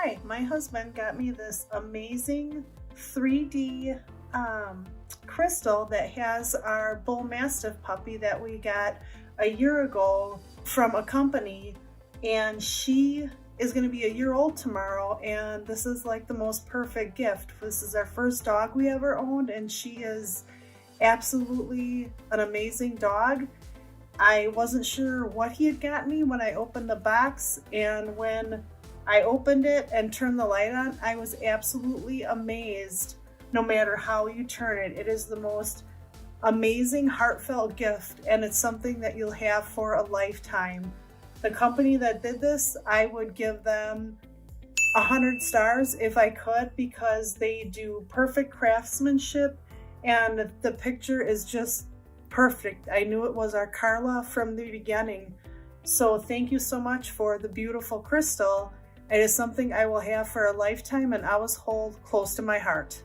Hi, my husband got me this amazing 3D crystal that has our bull mastiff puppy that we got a year ago from a company, and she is going to be a year old tomorrow, and this is like the most perfect gift. This is our first dog we ever owned, and she is absolutely an amazing dog. I wasn't sure what he had got me when I opened the box, and when I opened it and turned the light on, I was absolutely amazed. No matter how you turn it, it is the most amazing, heartfelt gift, and it's something that you'll have for a lifetime. The company that did this, I would give them 100 stars if I could, because they do perfect craftsmanship and the picture is just perfect. I knew it was our Carla from the beginning. So thank you so much for the beautiful crystal. It is something I will have for a lifetime and always hold close to my heart.